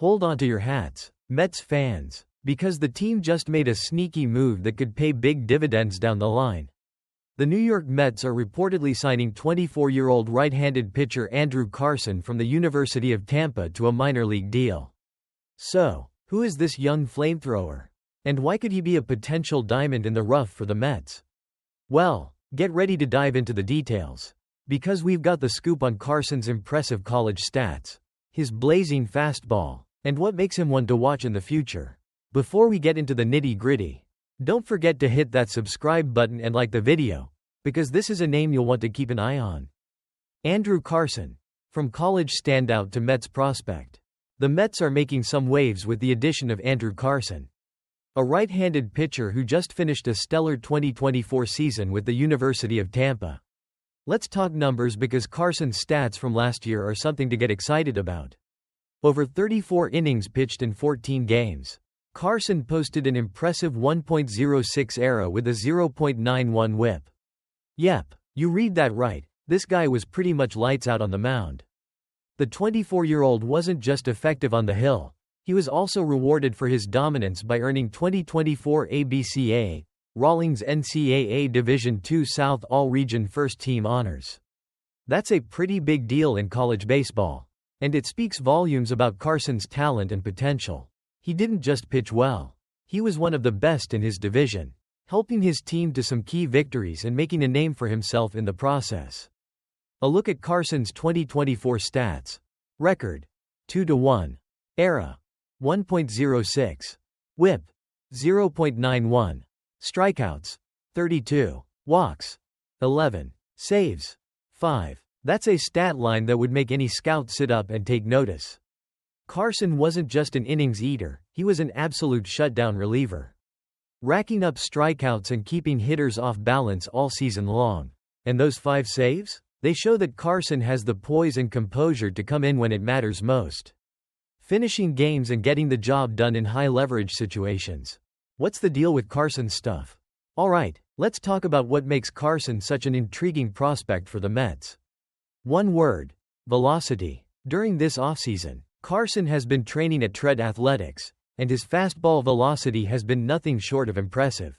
Hold on to your hats, Mets fans, because the team just made a sneaky move that could pay big dividends down the line. The New York Mets are reportedly signing 24-year-old right-handed pitcher Andrew Carson from the University of Tampa to a minor league deal. So, who is this young flamethrower? And why could he be a potential diamond in the rough for the Mets? Well, get ready to dive into the details, because we've got the scoop on Carson's impressive college stats, his blazing fastball, and what makes him one to watch in the future. Before we get into the nitty-gritty, don't forget to hit that subscribe button and like the video, because this is a name you'll want to keep an eye on. Andrew Carson. From college standout to Mets prospect. The Mets are making some waves with the addition of Andrew Carson, a right-handed pitcher who just finished a stellar 2024 season with the University of Tampa. Let's talk numbers because Carson's stats from last year are something to get excited about. Over 34 innings pitched in 14 games. Carson posted an impressive 1.06 ERA with a 0.91 whip. Yep, you read that right, this guy was pretty much lights out on the mound. The 24-year-old wasn't just effective on the hill, he was also rewarded for his dominance by earning 2024 ABCA, Rawlings NCAA Division II South All-Region First Team honors. That's a pretty big deal in college baseball, and it speaks volumes about Carson's talent and potential. He didn't just pitch well. He was one of the best in his division, helping his team to some key victories and making a name for himself in the process. A look at Carson's 2024 stats. Record: 2-1. ERA: 1.06. WHIP: 0.91. Strikeouts: 32. Walks: 11. Saves: 5. That's a stat line that would make any scout sit up and take notice. Carson wasn't just an innings eater, he was an absolute shutdown reliever, racking up strikeouts and keeping hitters off balance all season long. And those 5 saves? They show that Carson has the poise and composure to come in when it matters most, finishing games and getting the job done in high-leverage situations. What's the deal with Carson's stuff? Alright, let's talk about what makes Carson such an intriguing prospect for the Mets. One word: velocity. During this offseason, Carson has been training at Tread Athletics, and his fastball velocity has been nothing short of impressive.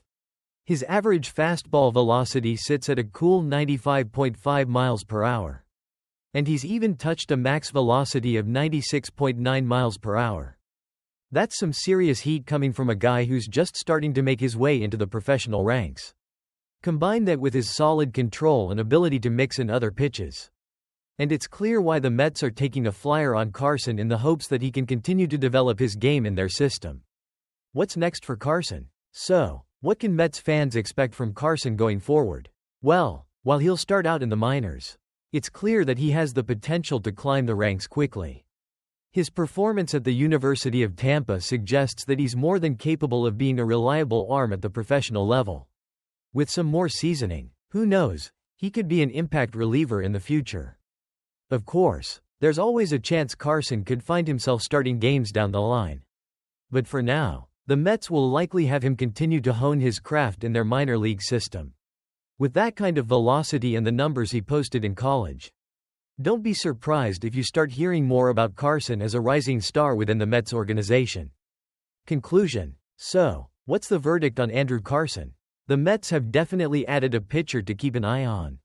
His average fastball velocity sits at a cool 95.5 miles per hour. And he's even touched a max velocity of 96.9 miles per hour. That's some serious heat coming from a guy who's just starting to make his way into the professional ranks. Combine that with his solid control and ability to mix in other pitches, and it's clear why the Mets are taking a flyer on Carson in the hopes that he can continue to develop his game in their system. What's next for Carson? So, what can Mets fans expect from Carson going forward? Well, while he'll start out in the minors, it's clear that he has the potential to climb the ranks quickly. His performance at the University of Tampa suggests that he's more than capable of being a reliable arm at the professional level. With some more seasoning, who knows, he could be an impact reliever in the future. Of course, there's always a chance Carson could find himself starting games down the line. But for now, the Mets will likely have him continue to hone his craft in their minor league system. With that kind of velocity and the numbers he posted in college, don't be surprised if you start hearing more about Carson as a rising star within the Mets organization. Conclusion. So, what's the verdict on Andrew Carson? The Mets have definitely added a pitcher to keep an eye on.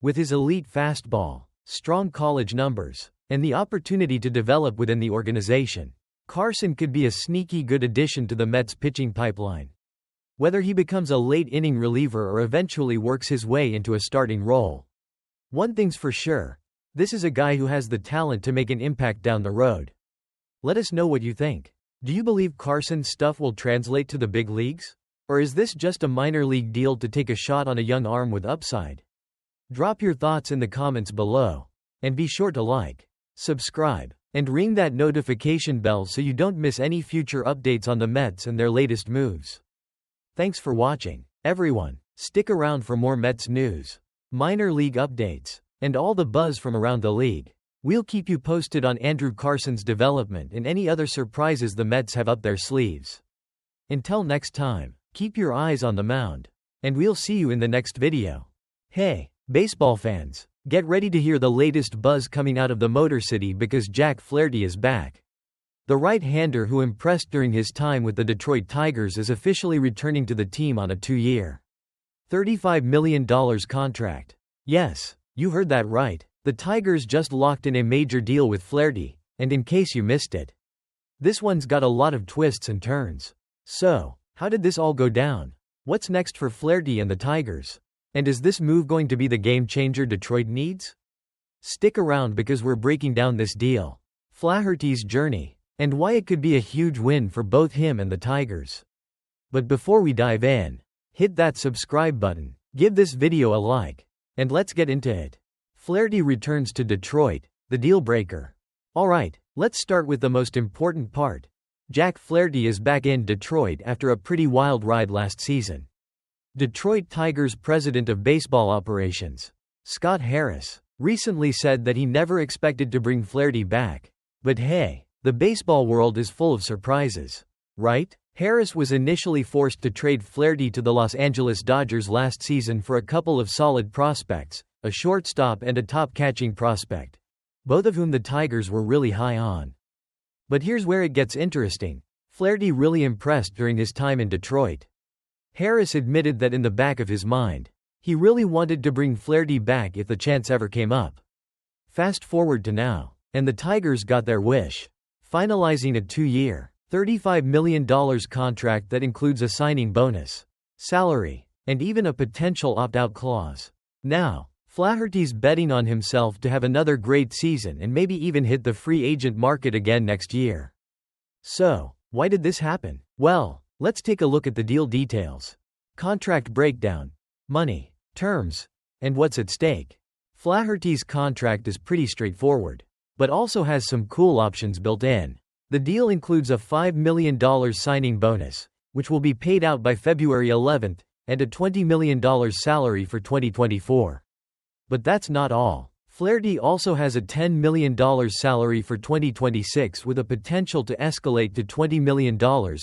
With his elite fastball, strong college numbers, and the opportunity to develop within the organization, Carson could be a sneaky good addition to the Mets' pitching pipeline. Whether he becomes a late-inning reliever or eventually works his way into a starting role, one thing's for sure: this is a guy who has the talent to make an impact down the road. Let us know what you think. Do you believe Carson's stuff will translate to the big leagues? Or is this just a minor league deal to take a shot on a young arm with upside? Drop your thoughts in the comments below, and be sure to like, subscribe, and ring that notification bell so you don't miss any future updates on the Mets and their latest moves. Thanks for watching, everyone. Stick around for more Mets news, minor league updates, and all the buzz from around the league. We'll keep you posted on Andrew Carson's development and any other surprises the Mets have up their sleeves. Until next time, keep your eyes on the mound, and we'll see you in the next video. Hey, baseball fans, get ready to hear the latest buzz coming out of the Motor City because Flaherty is back. The right-hander who impressed during his time with the Detroit Tigers is officially returning to the team on a 2-year, $35 million contract. Yes, you heard that right. The Tigers just locked in a major deal with Flaherty, and in case you missed it, this one's got a lot of twists and turns. So, how did this all go down? What's next for Flaherty and the Tigers? And is this move going to be the game-changer Detroit needs? Stick around because we're breaking down this deal, Flaherty's journey, and why it could be a huge win for both him and the Tigers. But before we dive in, hit that subscribe button, give this video a like, and let's get into it. Flaherty returns to Detroit, the deal breaker. Alright, let's start with the most important part. Jack Flaherty is back in Detroit after a pretty wild ride last season. Detroit Tigers president of baseball operations, Scott Harris, recently said that he never expected to bring Flaherty back. But hey, the baseball world is full of surprises, right? Harris was initially forced to trade Flaherty to the Los Angeles Dodgers last season for a couple of solid prospects, a shortstop and a top catching prospect, both of whom the Tigers were really high on. But here's where it gets interesting. Flaherty really impressed during his time in Detroit. Harris admitted that in the back of his mind, he really wanted to bring Flaherty back if the chance ever came up. Fast forward to now, and the Tigers got their wish, finalizing a 2-year, $35 million contract that includes a signing bonus, salary, and even a potential opt-out clause. Now, Flaherty's betting on himself to have another great season and maybe even hit the free agent market again next year. So, why did this happen? Well, let's take a look at the deal details. Contract breakdown, money, terms, and what's at stake. Flaherty's contract is pretty straightforward, but also has some cool options built in. The deal includes a $5 million signing bonus, which will be paid out by February 11th, and a $20 million salary for 2024. But that's not all. Flaherty also has a $10 million salary for 2026 with a potential to escalate to $20 million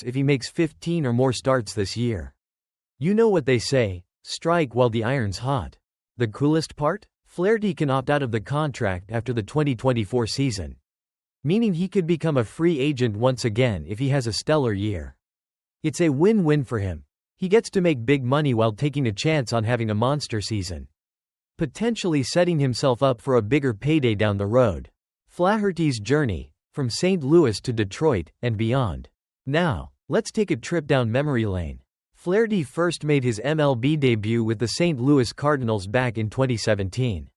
if he makes 15 or more starts this year. You know what they say, strike while the iron's hot. The coolest part? Flaherty can opt out of the contract after the 2024 season, meaning he could become a free agent once again if he has a stellar year. It's a win-win for him. He gets to make big money while taking a chance on having a monster season, potentially setting himself up for a bigger payday down the road. Flaherty's journey, from St. Louis to Detroit, and beyond. Now, let's take a trip down memory lane. Flaherty first made his MLB debut with the St. Louis Cardinals back in 2017.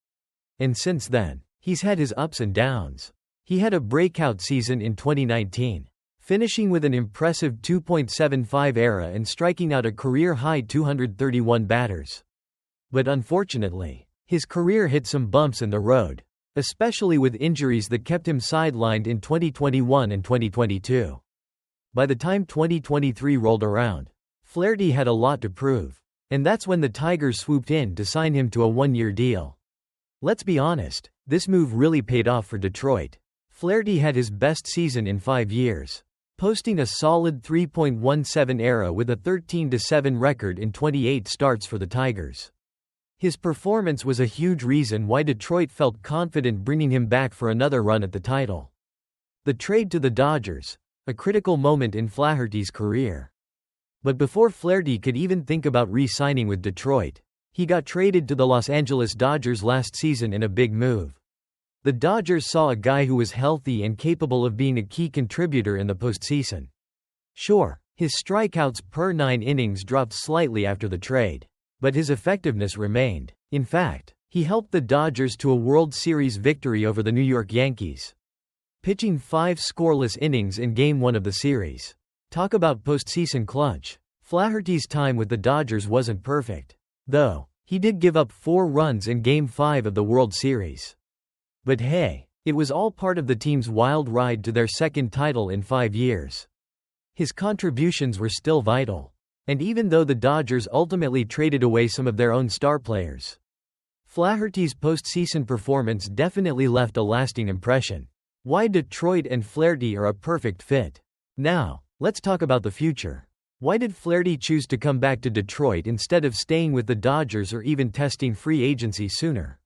And since then, he's had his ups and downs. He had a breakout season in 2019, finishing with an impressive .275 ERA and striking out a career-high 231 batters. But unfortunately, his career hit some bumps in the road, especially with injuries that kept him sidelined in 2021 and 2022. By the time 2023 rolled around, Flaherty had a lot to prove, and that's when the Tigers swooped in to sign him to a 1-year deal. Let's be honest, this move really paid off for Detroit. Flaherty had his best season in 5 years, posting a solid 3.17 ERA with a 13-7 record in 28 starts for the Tigers. His performance was a huge reason why Detroit felt confident bringing him back for another run at the title. The trade to the Dodgers, a critical moment in Flaherty's career. But before Flaherty could even think about re-signing with Detroit, he got traded to the Los Angeles Dodgers last season in a big move. The Dodgers saw a guy who was healthy and capable of being a key contributor in the postseason. Sure, his strikeouts per 9 innings dropped slightly after the trade, but his effectiveness remained. In fact, he helped the Dodgers to a World Series victory over the New York Yankees, pitching 5 scoreless innings in Game 1 of the series. Talk about postseason clutch. Flaherty's time with the Dodgers wasn't perfect, though. He did give up 4 runs in Game 5 of the World Series. But hey, it was all part of the team's wild ride to their second title in 5 years. His contributions were still vital. And even though the Dodgers ultimately traded away some of their own star players, Flaherty's postseason performance definitely left a lasting impression. Why Detroit and Flaherty are a perfect fit. Now, let's talk about the future. Why did Flaherty choose to come back to Detroit instead of staying with the Dodgers or even testing free agency sooner?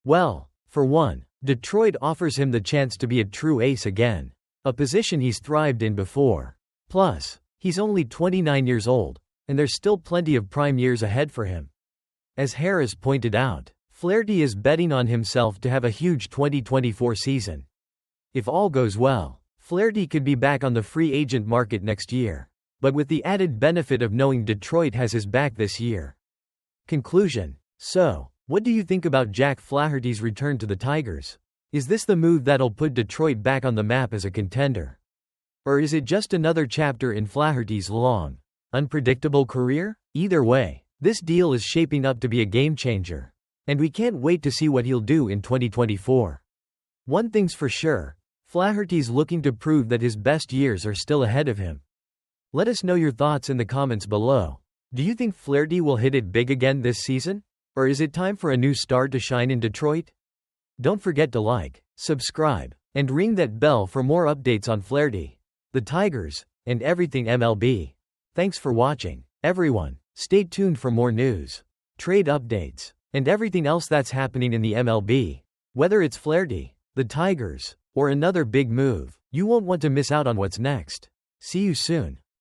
Well, for one, Detroit offers him the chance to be a true ace again. a position he's thrived in before. Plus, he's only 29 years old, and there's still plenty of prime years ahead for him. As Harris pointed out, Flaherty is betting on himself to have a huge 2024 season. If all goes well, Flaherty could be back on the free agent market next year, but with the added benefit of knowing Detroit has his back this year. Conclusion. So, what do you think about Jack Flaherty's return to the Tigers? Is this the move that'll put Detroit back on the map as a contender? Or is it just another chapter in Flaherty's long, unpredictable career? Either way, this deal is shaping up to be a game-changer, and we can't wait to see what he'll do in 2024. One thing's for sure, Flaherty's looking to prove that his best years are still ahead of him. Let us know your thoughts in the comments below. Do you think Flaherty will hit it big again this season? Or is it time for a new star to shine in Detroit? Don't forget to like, subscribe, and ring that bell for more updates on Flaherty, the Tigers, and everything MLB. Thanks for watching, everyone. Stay tuned for more news, trade updates, and everything else that's happening in the MLB. Whether it's Flaherty, the Tigers, or another big move, you won't want to miss out on what's next. See you soon.